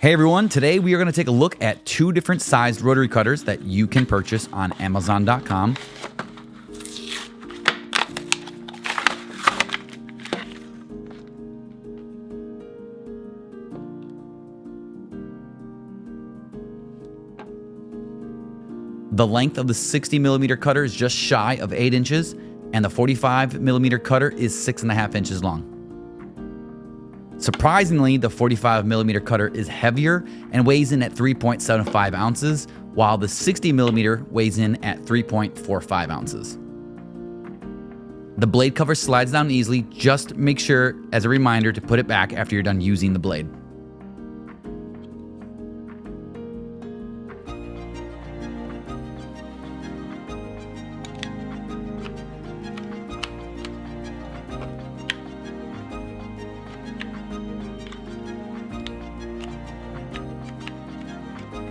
Hey everyone, today we are going to take a look at two different sized rotary cutters that you can purchase on Amazon.com. The length of the 60mm cutter is just shy of 8 inches, and the 45mm cutter is 6.5 inches long. Surprisingly, the 45mm cutter is heavier and weighs in at 3.75 ounces, while the 60mm weighs in at 3.45 ounces. The blade cover slides down easily. Just make sure, as a reminder, to put it back after you're done using the blade.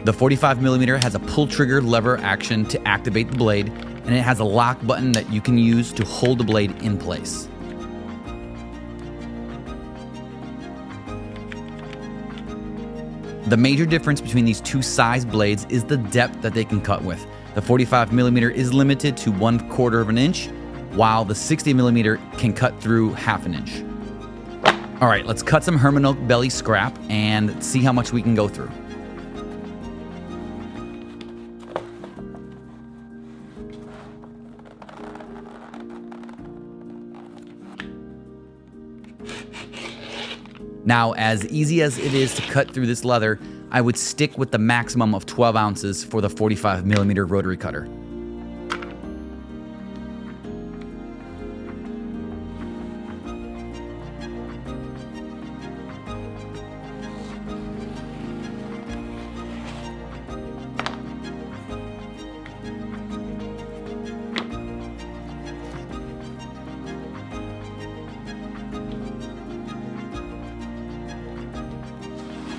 The 45mm has a pull trigger lever action to activate the blade, and it has a lock button that you can use to hold the blade in place. The major difference between these two size blades is the depth that they can cut with. The 45mm is limited to 1/4 of an inch, while the 60mm can cut through 1/2 inch. All right, let's cut some Herman Oak belly scrap and see how much we can go through. Now, as easy as it is to cut through this leather, I would stick with the maximum of 12 ounces for the 45mm rotary cutter.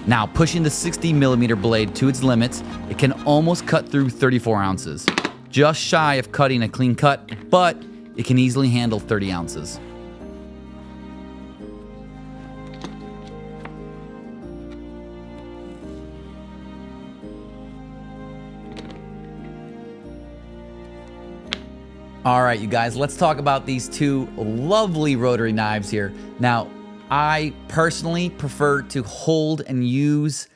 Now, pushing the 60mm blade to its limits, it can almost cut through 34 ounces. Just shy of cutting a clean cut, but it can easily handle 30 ounces. All right, you guys, let's talk about these two lovely rotary knives here. Now, I personally prefer to hold and use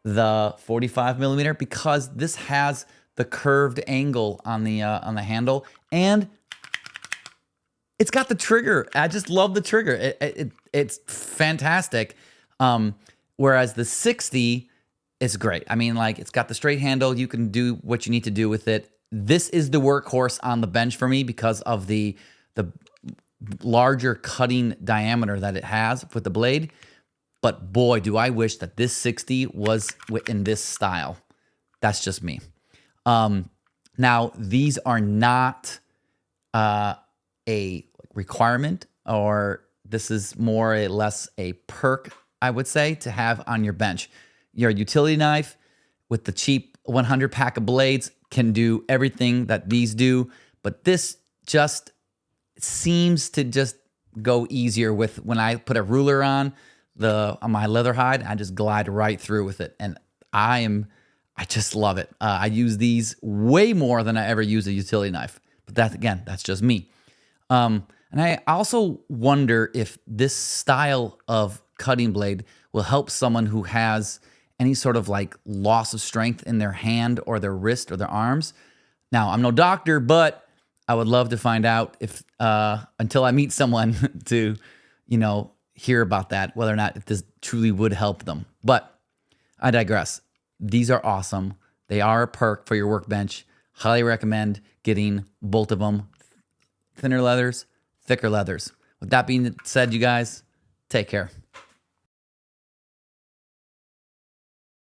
the 45mm because this has the curved angle on the handle, and it's got the trigger. I just love the trigger. It's fantastic. Whereas the 60 is great. I mean, like, it's got the straight handle. You can do what you need to do with it. This is the workhorse on the bench for me because of the larger cutting diameter that it has with the blade. But boy, do I wish that this 60 was in this style. That's just me. Now, these are not a requirement, or this is more or less a perk, I would say, to have on your bench. Your utility knife with the cheap 100 pack of blades can do everything that these do, but this just seems to just go easier with when I put a ruler on my leather hide. I just glide right through with it, and I just love it. I use these way more than I ever use a utility knife, but that's just me. And I also wonder if this style of cutting blade will help someone who has any sort of like loss of strength in their hand or their wrist or their arms. Now, I'm no doctor, but I would love to find out if, until I meet someone to, hear about that, whether or not if this truly would help them. But I digress. These are awesome. They are a perk for your workbench. Highly recommend getting both of them. Thinner leathers, thicker leathers. With that being said, you guys, take care.